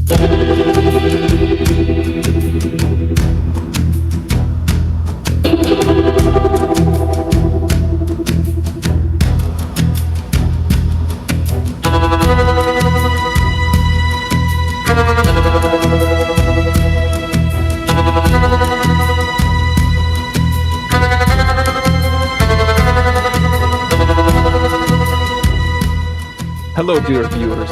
Hello, dear viewers.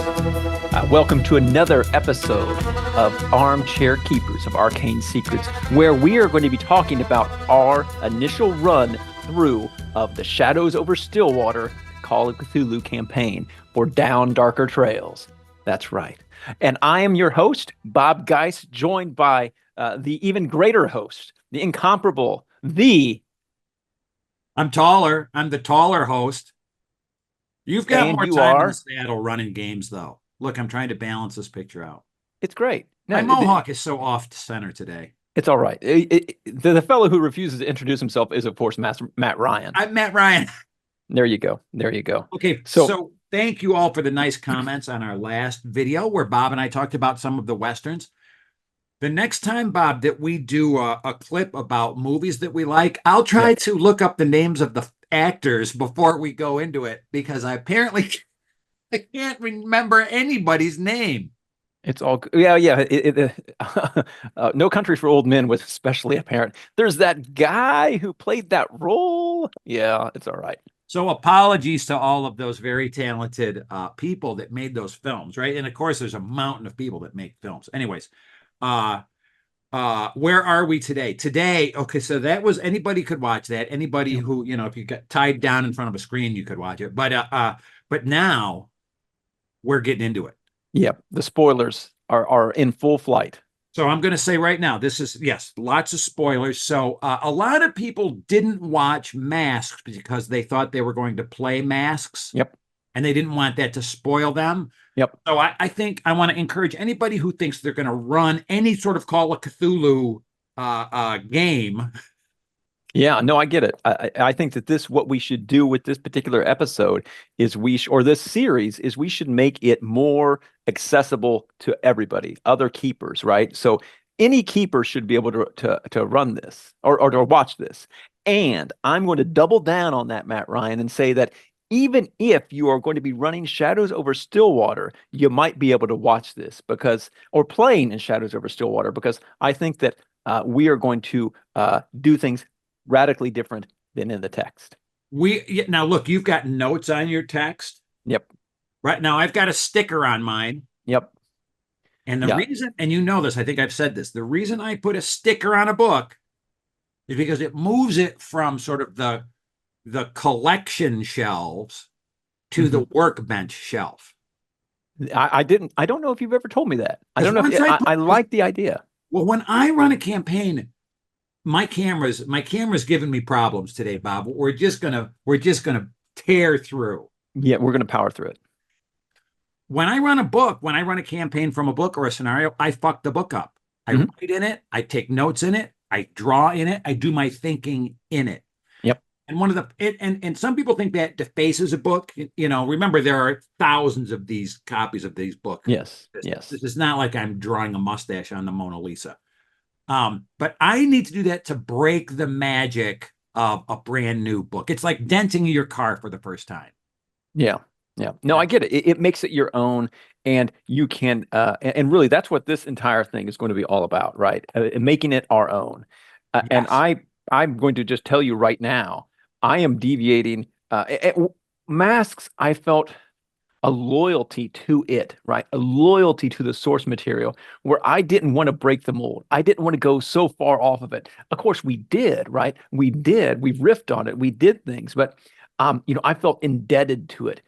Welcome to another episode of Armchair Keepers of Arcane Secrets, where we are going to be talking about our initial run through of the Shadows Over Stillwater Call of Cthulhu campaign for Down Darker Trails. That's right. And I am your host, Bob Geis, joined by the even greater host, the incomparable, I'm taller. I'm the taller host. You've got And more you time in are? the saddle running games, though. Look, I'm trying to balance this picture out. It's great. My No, mohawk is so off center today. It's all right. The fellow who refuses to introduce himself is, of course, Matt Ryan. I'm Matt Ryan. There you go. There you go. Okay, so thank you all for the nice comments on our last video where Bob and I talked about some of the Westerns. The next time, Bob, that we do a clip about movies that we like, I'll try to look up the names of the actors before we go into it, because I can't remember anybody's name. It's all good. Yeah. No Country for Old Men was especially apparent. There's that guy who played that role. Yeah, it's all right. So apologies to all of those very talented people that made those films, right? And of course, there's a mountain of people that make films. Anyways, where are we today? Okay, so that was, anybody could watch that. Anybody who, if you got tied down in front of a screen, you could watch it. But now we're getting into it. Yep, the spoilers are in full flight. So I'm going to say right now, this is, yes, lots of spoilers. So a lot of people didn't watch Masks because they thought they were going to play Masks. Yep. And they didn't want that to spoil them. Yep. So I think I want to encourage anybody who thinks they're going to run any sort of Call of Cthulhu game. Yeah, no, I get it. I think that what we should do with this particular episode is this series is we should make it more accessible to everybody, other keepers, right? So any keeper should be able to run this or to watch this. And I'm going to double down on that, Matt Ryan, and say that even if you are going to be running Shadows Over Stillwater, you might be able to watch this or playing in Shadows Over Stillwater, because I think that we are going to do things radically different than in the text. Now look, you've got notes on your text. Yep. Right now, I've got a sticker on mine. Yep. And the reason, and you know this, I think I've said this, the reason I put a sticker on a book is because it moves it from sort of the collection shelves to the workbench shelf. I don't know if you've ever told me that. I don't know. I like the idea. Well, when I run a campaign, my camera's giving me problems today, Bob. We're just gonna tear through. Yeah, we're gonna power through it. When I run a campaign from a book or a scenario, I fuck the book up. I write in it, I take notes in it, I draw in it, I do my thinking in it. Yep. And and some people think that defaces a book. Remember, there are thousands of these copies of these books. Yes. This is not like I'm drawing a mustache on the Mona Lisa. But I need to do that to break the magic of a brand new book. It's like denting your car for the first time. Yeah. Yeah. No, I get it. It makes it your own, and you can, and really that's what this entire thing is going to be all about, right? Making it our own. Yes. And I'm going to just tell you right now, I am deviating. Masks, I felt a loyalty to it, right? A loyalty to the source material where I didn't want to break the mold. I didn't want to go so far off of it. Of course, we did, right? We riffed on it. We did things, but I felt indebted to it,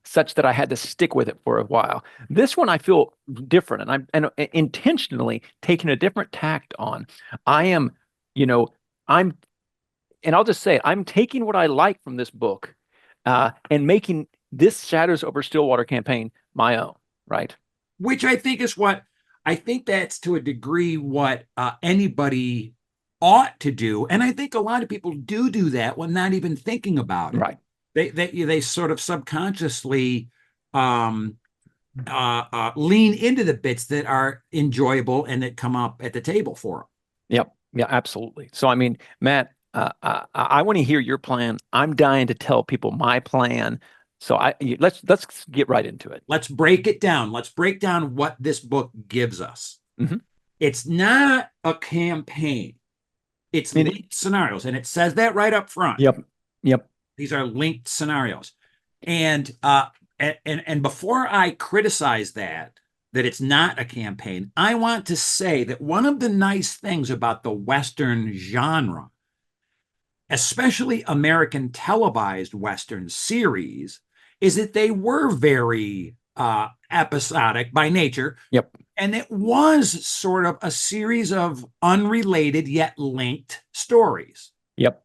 such that I had to stick with it for a while. This one, I feel different, and I'm intentionally taking a different tact on. And I'll just say it, I'm taking what I like from this book, and making this Shadows Over Stillwater campaign my own, right? Which I think that's to a degree what anybody ought to do. And I think a lot of people do that when not even thinking about it. Right. They sort of subconsciously lean into the bits that are enjoyable and that come up at the table for them. Yep. Yeah, absolutely. So, I mean, Matt, I want to hear your plan. I'm dying to tell people my plan. So let's get right into it. Let's break it down. Let's break down what this book gives us. Hmm. It's not a campaign. It's linked scenarios, and it says that right up front. Yep. Yep. These are linked scenarios. And before I criticize that it's not a campaign, I want to say that one of the nice things about the Western genre, especially American televised Western series, is that they were very episodic by nature. Yep. And it was sort of a series of unrelated yet linked stories. Yep.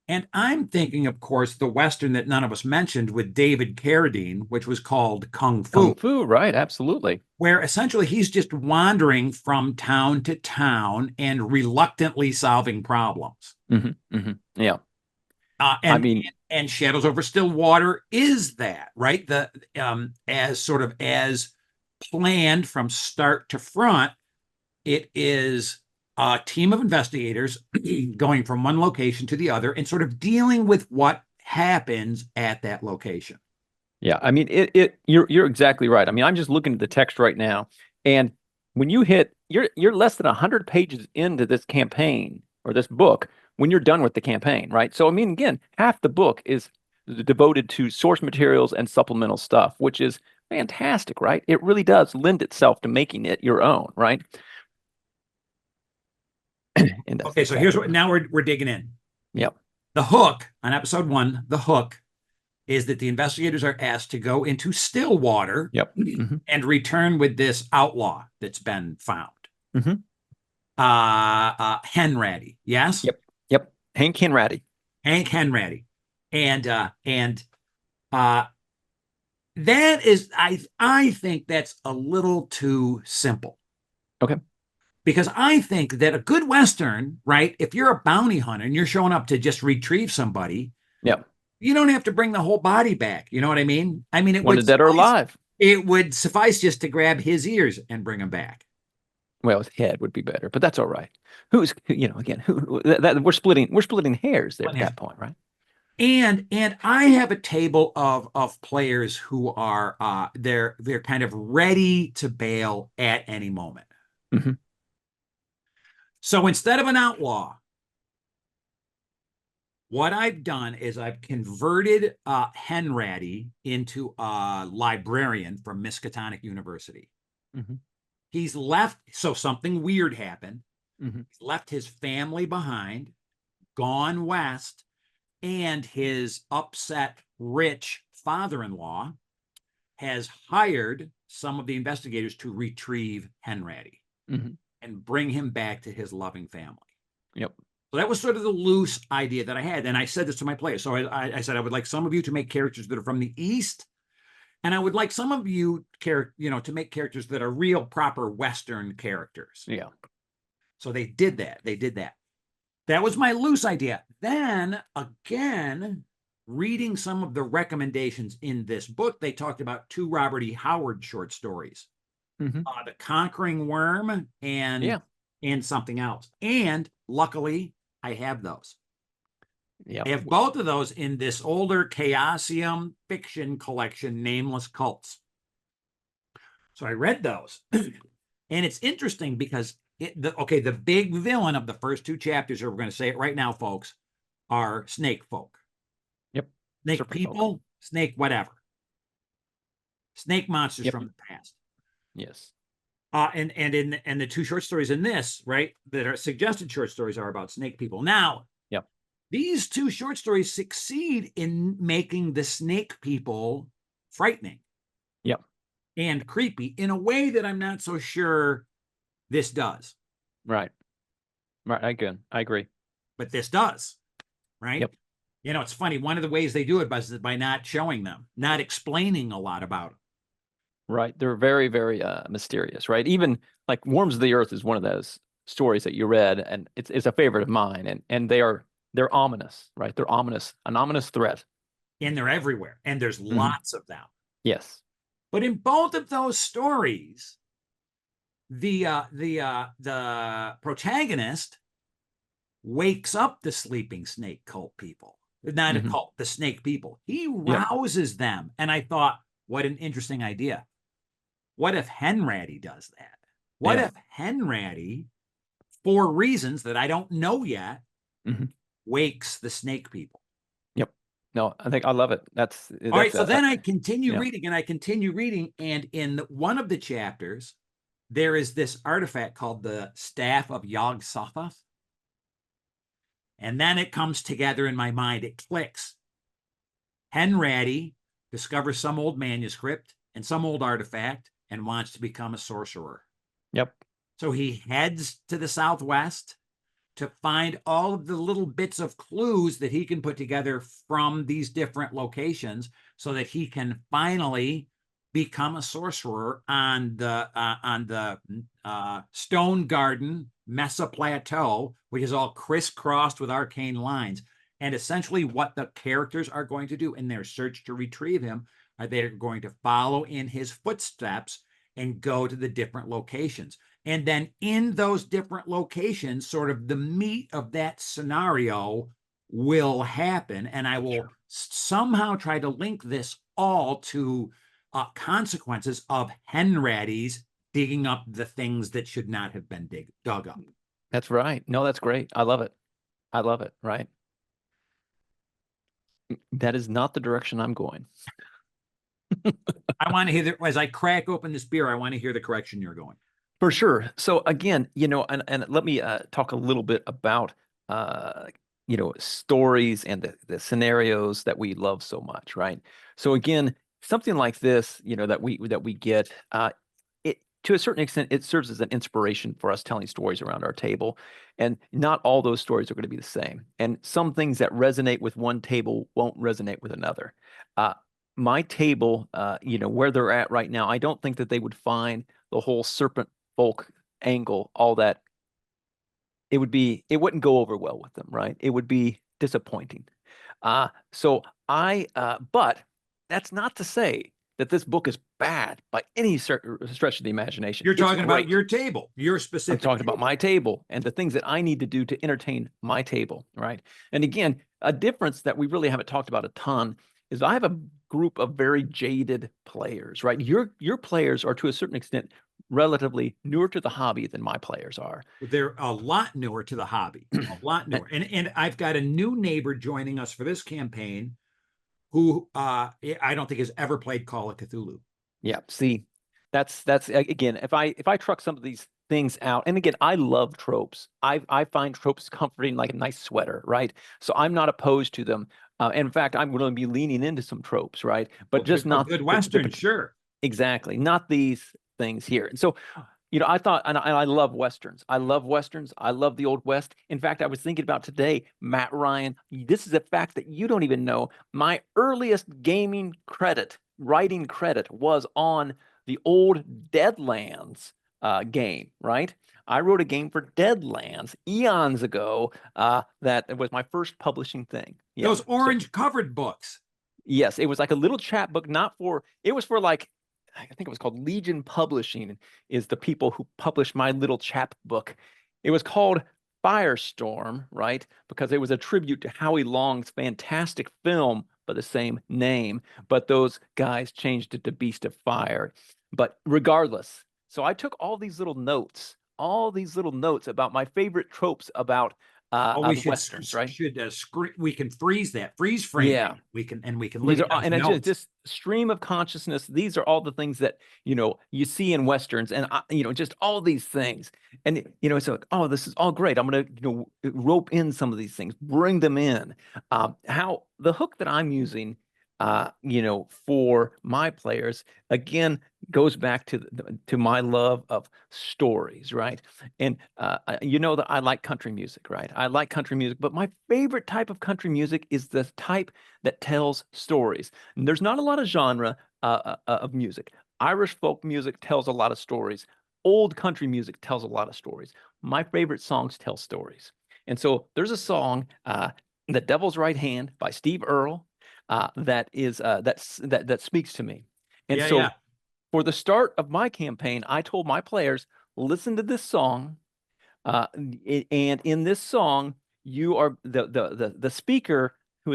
And I'm thinking, of course, the Western that none of us mentioned with David Carradine, which was called Kung Fu. Kung Fu, right? Absolutely. Where essentially he's just wandering from town to town and reluctantly solving problems. Mm-hmm. Mm-hmm. Yeah. I mean, and Shadows Over Stillwater is that, right? As sort of as planned from start to front, it is a team of investigators going from one location to the other and sort of dealing with what happens at that location. Yeah, I mean you're exactly right. I mean, I'm just looking at the text right now, and when you're less than 100 pages into this campaign or this book when you're done with the campaign, right? So I mean, again, half the book is devoted to source materials and supplemental stuff, which is fantastic, right? It really does lend itself to making it your own, right? Okay, so here's what now we're digging in. Yep. The hook on episode 1, the hook is that the investigators are asked to go into Stillwater Yep. Mm-hmm. and return with this outlaw that's been found. Mm-hmm. Henratty, yes? Yep. Yep. Hank Henratty. Hank Henratty. And that is, I think that's a little too simple. Okay. Because I think that a good Western, right? If you're a bounty hunter and you're showing up to just retrieve somebody, Yep. you don't have to bring the whole body back. You know what I mean? I mean, Wanted dead or alive. It would suffice just to grab his ears and bring him back. Well, his head would be better, but that's all right. Again, we're splitting hairs there at that point, right? And I have a table of players who are they're kind of ready to bail at any moment. Mm-hmm. So instead of an outlaw, what I've done is I've converted Henratty into a librarian from Miskatonic University. Mm-hmm. He's left, so something weird happened. Mm-hmm. He's left his family behind, gone west, and his upset, rich father-in-law has hired some of the investigators to retrieve Henratty and bring him back to his loving family. Yep. So that was sort of the loose idea that I had. And I said this to my players. So I said, I would like some of you to make characters that are from the East. And I would like some of you, to make characters that are real, proper Western characters. Yeah. So they did that. That was my loose idea. Then again, reading some of the recommendations in this book, they talked about 2 Robert E. Howard short stories, The Conquering Worm and something else. And luckily, I have those. Yeah, I have both of those in this older Chaosium fiction collection, Nameless Cults. So I read those. And it's interesting because the big villain of the first 2 chapters, or we're going to say it right now, folks, are snake folk. Yep. Snake Serpent people, folk. Snake whatever. Snake monsters from the past. Yes. And the 2 short stories in this, right, that are suggested short stories are about snake people. Now, these 2 short stories succeed in making the snake people frightening. Yep. And creepy in a way that I'm not so sure this does. Right. I agree. But this does, right? Yep. It's funny. One of the ways they do it is by not showing them, not explaining a lot about them. Right. They're very, very mysterious, right? Even like Worms of the Earth is one of those stories that you read, and it's a favorite of mine, and they're ominous, right? They're ominous, an ominous threat. And they're everywhere. And there's lots of them. Yes. But in both of those stories, the protagonist wakes up the sleeping snake cult people, not a Hmm. cult, the snake people. He Yep. rouses them. And I thought, what an interesting idea. What if Henratty does that? What Yeah. if Henratty, for reasons that I don't know yet, Hmm. wakes the snake people? Yep. No, I think I love it. All right, That's so then I continue yeah. reading and I continue reading. And in one of the chapters, there is this artifact called the Staff of Yog Sothoth. And then it comes together in my mind. It clicks. Henratty discovers some old manuscript and some old artifact and wants to become a sorcerer. Yep. So he heads to the southwest to find all of the little bits of clues that he can put together from these different locations so that he can finally become a sorcerer on the Stone Garden Mesa Plateau, which is all crisscrossed with arcane lines. And essentially, what the characters are going to do in their search to retrieve him are they're going to follow in his footsteps and go to the different locations. And then in those different locations, sort of the meat of that scenario will happen. And I will somehow try to link this all to consequences of Henratty's digging up the things that should not have been dug up. That's right. No, that's great. I love it. I love it. Right. That is not the direction I'm going. I want to hear that as I crack open this beer, I want to hear the correction you're going. For sure. So again, and let me talk a little bit about uh, stories and the scenarios that we love so much, right? So again, something like this, that we get, it to a certain extent, it serves as an inspiration for us telling stories around our table, and not all those stories are going to be the same. And some things that resonate with one table won't resonate with another. Uh, my table, where they're at right now, I don't think that they would find the whole serpent folk angle, all that, it wouldn't go over well with them, right? It would be disappointing. But that's not to say that this book is bad by any stretch of the imagination. You're It's talking about great. your table, your I'm specific talking about table. my table and the things that I need to do to entertain my table, right? And again, a difference that we really haven't talked about a ton is I have a group of very jaded players, right? Your players are to a certain extent relatively newer to the hobby than my players are. They're a lot newer to the hobby, a lot newer. And I've got a new neighbor joining us for this campaign who I don't think has ever played Call of Cthulhu. Yeah, see, that's again, if I truck some of these things out, and again, I love tropes. I find tropes comforting like a nice sweater, right? So I'm not opposed to them. In fact, I'm going to be leaning into some tropes, right? But Well, just a not good Western, sure. exactly, not these things here. And so, I thought, and I love Westerns. I love Westerns. I love the Old West. In fact, I was thinking about today, Matt Ryan. This is a fact that you don't even know. My earliest writing credit was on the old Deadlands game, right? I wrote a game for Deadlands eons ago. That was my first publishing thing. Yeah. Those So orange covered books. yes, it was like a little chapbook, it was for like, I think it was called Legion Publishing, is the people who published my little chapbook. It was called Firestorm, right? Because it was a tribute to Howie Long's fantastic film by the same name, but those guys changed it to Beast of Fire. But regardless, so I took all these little notes about my favorite tropes about Oh, we the Westerns, right? we can freeze frame it. Yeah. We can look These at are those and it's just notes. this stream of consciousness. These are all the things that you see in westerns, and just all these things. And it's like, oh, this is all great. I'm gonna rope in some of these things, bring them in. How the hook that I'm using, for my players again goes back to my love of stories, right? And that I like country music, right? I like country music, but my favorite type of country music is the type that tells stories. And there's not a lot of genre of music. Irish folk music tells a lot of stories. Old country music tells a lot of stories. My favorite songs tell stories. And so there's a song, "The Devil's Right Hand" by Steve Earle, that speaks to me. And Yeah, so yeah. for the start of my campaign, I told my players, listen to this song. And in this song, you are the speaker who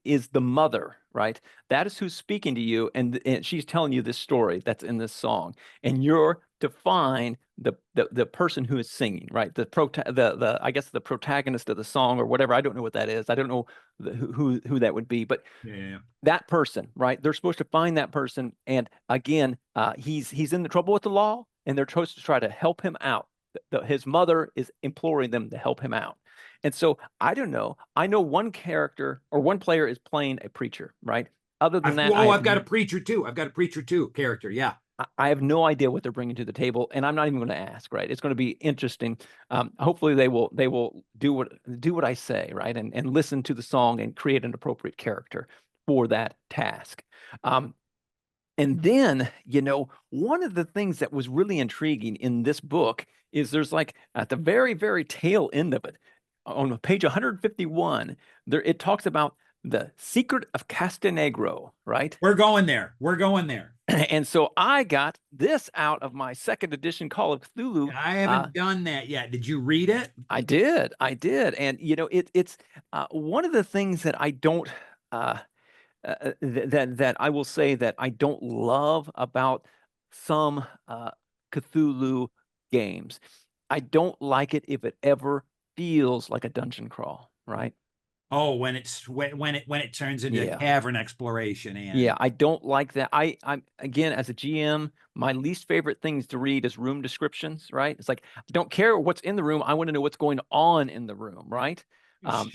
is the mother, right? That is who's speaking to you, and she's telling you this story that's in this song, and you're to find the person who is singing, right? The I guess the protagonist of the song or whatever. I don't know what that is. I don't know who that would be, but Yeah, yeah, yeah. that person, right? They're supposed to find that person, and again, he's in the trouble with the law, and they're supposed to try to help him out. His mother is imploring them to help him out, and so I don't know. I know one character or one player is playing a preacher, right? Other than that, I've got a preacher too. I've got a preacher too character. Yeah. I have no idea what they're bringing to the table, and I'm not even going to ask. Right? It's going to be interesting. Hopefully, they will do what I say, right, and listen to the song and create an appropriate character for that task. Um, and then, one of the things that was really intriguing in this book is there's like at the very, very tail end of it, on page 151, there it talks about the secret of Castanegro, right? We're going there. We're going there. And so I got this out of my second edition Call of Cthulhu. I haven't done that yet. Did you read it? I did, and it's one of the things that I don't that I will say that I don't love about some Cthulhu games. I don't like it if it ever feels like a dungeon crawl, right? Oh, when it turns into Yeah. cavern exploration Yeah, and I don't like that. I'm again, as a GM, my least favorite things to read is room descriptions, right? It's like I don't care what's in the room. I want to know what's going on in the room, right? Um,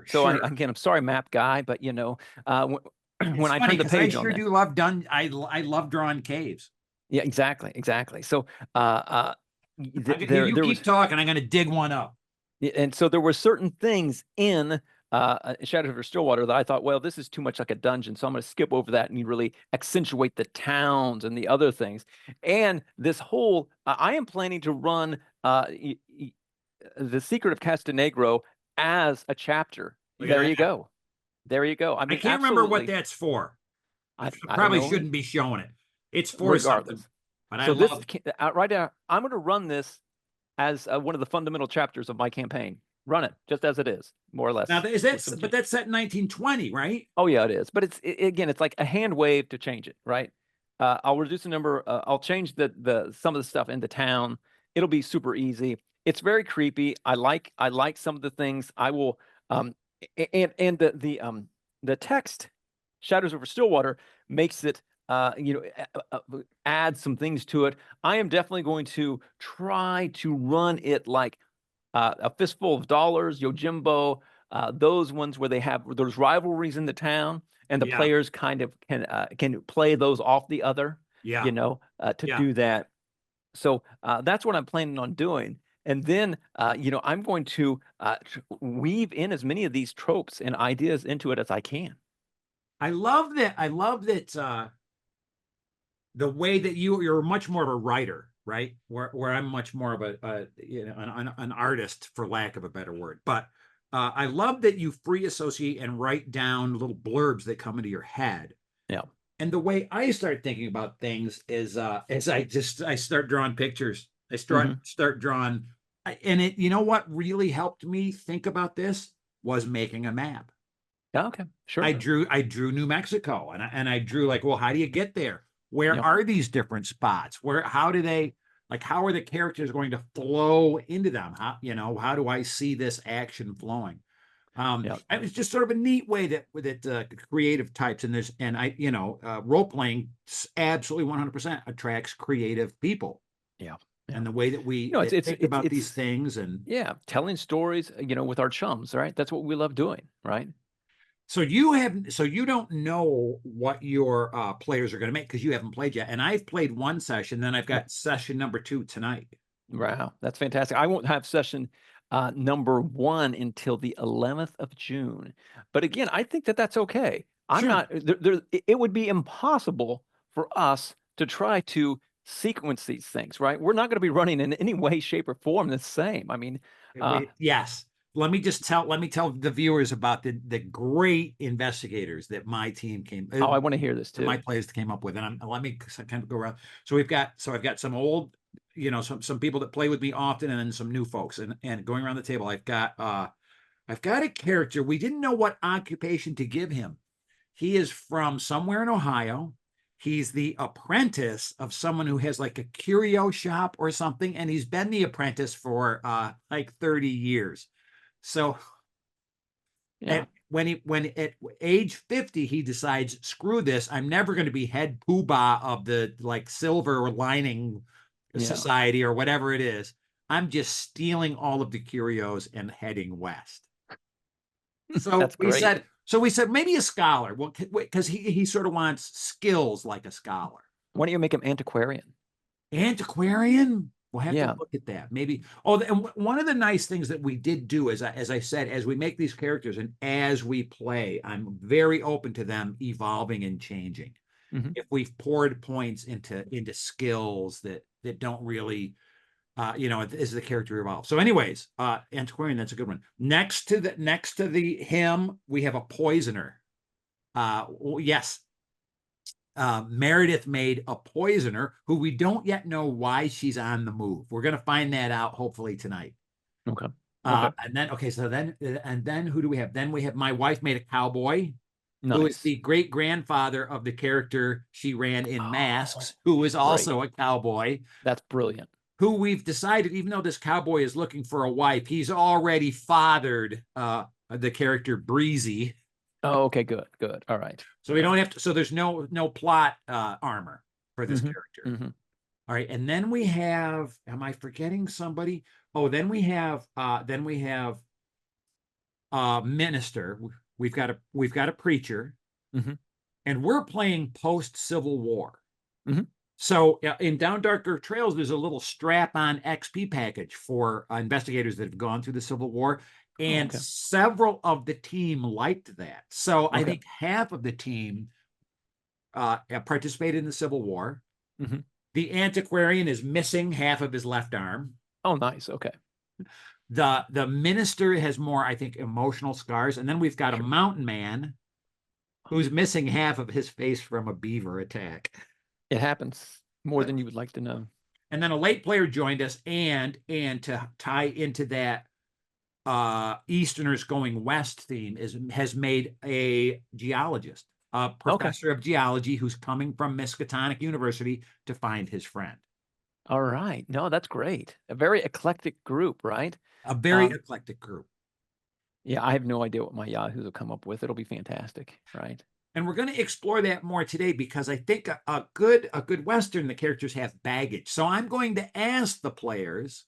so sure. again, I'm sorry, map guy, but when It's I funny turn the because I page on sure that, do love I love drawing caves. yeah, exactly. So You there keep was, talking. I'm going to dig one up. and so there were certain things in Shadow Over Stillwater that I thought, well, this is too much like a dungeon, so I'm going to skip over that and you really accentuate the towns and the other things. And this whole, I am planning to run the Secret of Castanegro as a chapter. Look at There you that. go. There you go. I I mean, can't remember what absolutely. that's for. I don't Probably know. shouldn't be showing it. It's for something, Regardless. but I So this love. right now, I'm going to run this as one of the fundamental chapters of my campaign. Run it just as it is, more or Now less, is with that some but change. that's set in 1920, right? Oh yeah, it is. But again, it's like a hand wave to change it, right? I'll reduce the number. I'll change the some of the stuff in the town. It'll be super easy. It's very creepy. I like some of the things. I will and the text Shadows over Stillwater makes it add some things to it. I am definitely going to try to run it like a fistful of dollars, Yojimbo, those ones where they have those rivalries in the town, and the Yeah, players kind of can play those off the other, yeah, to yeah. do that. So that's what I'm planning on doing. And then, I'm going to weave in as many of these tropes and ideas into it as I can. I love that. I love that the way that you're much more of a writer, right? Where I'm much more of an artist, for lack of a better word. But I love that you free associate and write down little blurbs that come into your head. Yeah. And the way I start thinking about things is as I start drawing pictures. I Hmm. start drawing, and it. You know what really helped me think about this was making a map. Yeah. Okay. Sure. I drew New Mexico, and I drew like, well, how do you get there? Where Yeah. are these different spots? How do they, like, how are the characters going to flow into them? How do I see this action flowing? Yeah. It was just sort of a neat way that creative types role playing absolutely 100% attracts creative people, Yeah. Yeah. and the way that we It's it's think it's about these it's things. And yeah, telling stories, with our chums, right? That's what we love doing, right? so you don't know what your players are going to make because you haven't played yet. And I've played one session, then I've got session number 2 tonight. Wow, that's fantastic. I won't have session number one until the 11th of June. But again, I think that that's okay. I'm Sure. not, it would be impossible for us to try to sequence these things, right? We're not going to be running in any way, shape, or form the same. I mean, uh, Yes. let me tell the viewers about the great investigators that my team Oh, I want to hear this that my too. players came up with. And let me kind of go around. So I've got some old, some people that play with me often, and then some new folks. And going around the table, I've got a character. We didn't know what occupation to give him. He is from somewhere in Ohio. He's the apprentice of someone who has like a curio shop or something, and he's been the apprentice for like 30 years. So Yeah. when at age 50 he decides, screw this, I'm never going to be head poobah of the like silver lining Yeah. society or whatever it is. I'm just stealing all of the curios and heading west. So That's great. we said maybe a scholar. Well, because he sort of wants skills like a scholar. Why don't you make him antiquarian? Antiquarian. We'll have to Yeah. look at that. Maybe. Oh, and one of the nice things that we did do, as I said, as we make these characters and as we play, I'm very open to them evolving and changing. Hmm. If we've poured points into skills that don't really, as the character evolves. So, anyways, antiquarian, that's a good one. Next to the him, we have a poisoner. Yes, Meredith made a poisoner who we don't yet know why she's on the move. We're going to find that out hopefully tonight. Okay. Okay. And then, okay, so then who do we have? Then we have my wife made a cowboy who is Nice. the great grandfather of the character she ran in Oh, Masks, who is great. also a cowboy, That's brilliant. who we've decided, even though this cowboy is looking for a wife, he's already fathered the character Breezy. Oh, okay. Good. Good. All right. So we don't have to, so there's no plot armor for this Hmm. character. Hmm. All right, and then we have, am I forgetting somebody? Oh, then we have minister. We've got a preacher, Hmm. and we're playing post Civil War. Hmm. So in Down Darker Trails, there's a little strap-on XP package for investigators that have gone through the Civil War, Oh, and okay. several of the team liked that. So I Okay. think half of the team participated in the Civil War. Hmm. The antiquarian is missing half of his left arm. Oh, nice. Okay. The minister has more, I think, emotional scars, and then we've got a Sure. mountain man who's missing half of his face from a beaver attack. It happens more than you would like to know. And then a late player joined us, and to tie into that Easterners going west theme has made a geologist, a Okay. professor of geology who's coming from Miskatonic University to find his friend. All right. No, that's great. A very eclectic group, right? A very Um, eclectic group. yeah, I have no idea what my Yahoos will come up with. It'll be fantastic, right? And we're going to explore that more today because I think a good Western, the characters have baggage. So I'm going to ask the players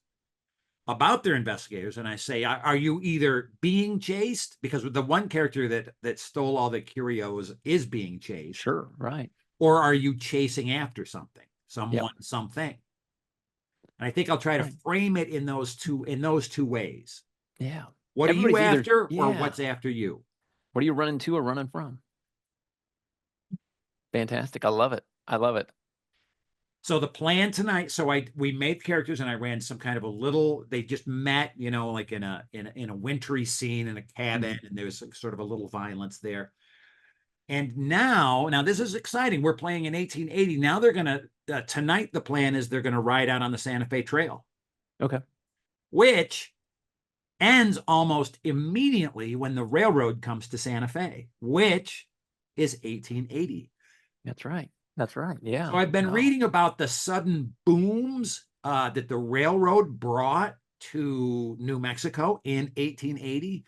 about their investigators, and I say, are you either being chased, because the one character that stole all the curios is being chased, Sure, right. or are you chasing after something, Yep. someone, something? And I think I'll try to Right. frame it in those two ways. Yeah. What are you Everybody's either, after, or yeah. what's after you? What are you running to or running from? Fantastic. I love it. I love it. So the plan tonight, we made characters and I ran some kind of a little, they just met, like in a wintry scene in a cabin, Mhm. and there was sort of a little violence there. And now this is exciting. We're playing in 1880. Now they're gonna tonight the plan is they're gonna ride out on the Santa Fe Trail, Okay. which ends almost immediately when the railroad comes to Santa Fe, which is 1880. That's right. That's right. So Yeah. I've been No. reading about the sudden booms that the railroad brought to New Mexico in 1880.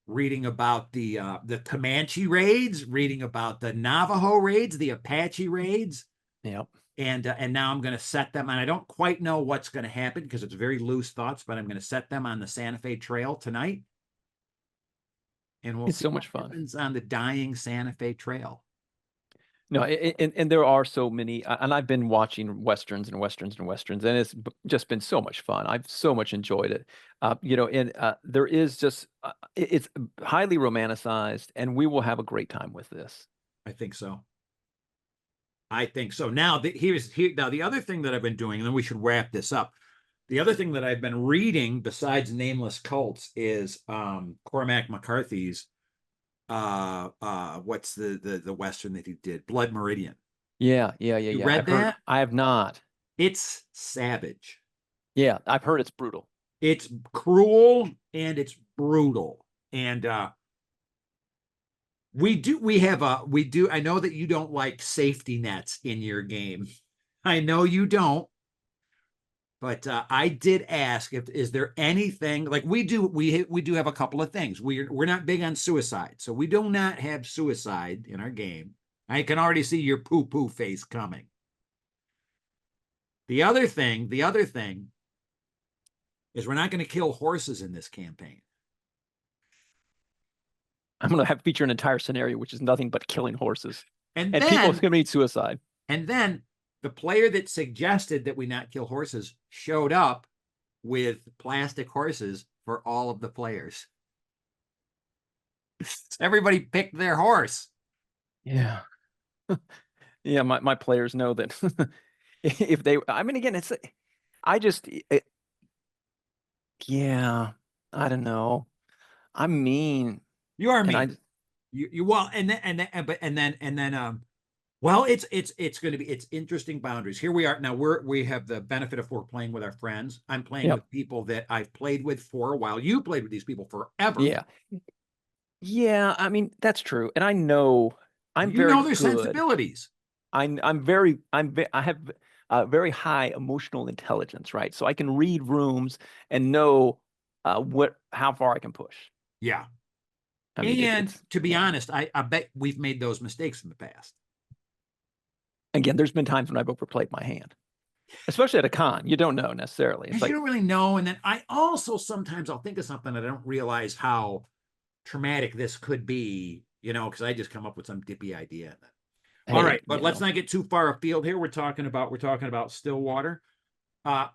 Reading about the Comanche raids, reading about the Navajo raids, the Apache raids, Yep. and now I'm going to set them. And I don't quite know what's going to happen because it's very loose thoughts, but I'm going to set them on the Santa Fe Trail tonight, and we'll It's see so what much fun. happens on the dying Santa Fe Trail. No, and there are so many, and I've been watching westerns and westerns and westerns, and just been so much fun. I've so much enjoyed it. And there is just it's highly romanticized, and we will have a great time with this. I think so. I think so. Now, now the other thing that I've been doing, and then we should wrap this up. The other thing that I've been reading besides Nameless Cults is Cormac McCarthy's what's the Western that he did? Blood Meridian. Yeah, yeah, yeah, You yeah. read I've heard. that? I have not. It's savage. Yeah, I've heard it's brutal. It's cruel and it's brutal. And I know that you don't like safety nets in your game. I know you don't, but I did ask if is there anything like we do have a couple of things. We're not big on suicide, so we do not have suicide in our game. I can already see your poo-poo face coming. The other thing is we're not going to kill horses in this campaign. I'm gonna have feature an entire scenario which is nothing but killing horses, And and people then commit suicide. and then the player that suggested that we not kill horses showed up with plastic horses for all of the players. Everybody picked their horse. Yeah, yeah. My players know that if they, I mean, again, I just, yeah, I don't know. I'm mean, You are and mean. You well, well, it's going to be it's interesting boundaries. Here we are now. We have the benefit of we're playing with our friends. I'm playing yep, with people that I've played with for a while. You played with these people forever. yeah, yeah. I mean, that's true, and I know I'm You very know their good. sensibilities. I have very high emotional intelligence, right? So I can read rooms and know how far I can push. Yeah. I mean, And it's to be yeah. honest, I bet we've made those mistakes in the past. Again, there's been times when I've overplayed my hand, especially at a con. You don't know necessarily. It's Because you like, don't really know. And then I also sometimes I'll think of something and I don't realize how traumatic this could be, because I just come up with some dippy idea. All hey, right, but let's not get too far afield here. We're talking about Stillwater. Uh,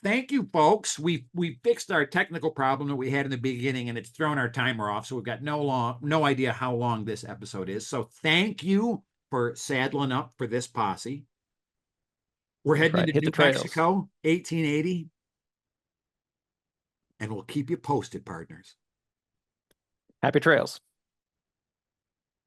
thank you, folks. We fixed our technical problem that we had in the beginning, and it's thrown our timer off. So we've got no idea how long this episode is. So thank you for saddling up for this posse. We're that's heading right. into Hit the New trails. Mexico, 1880, and we'll keep you posted, partners. Happy trails.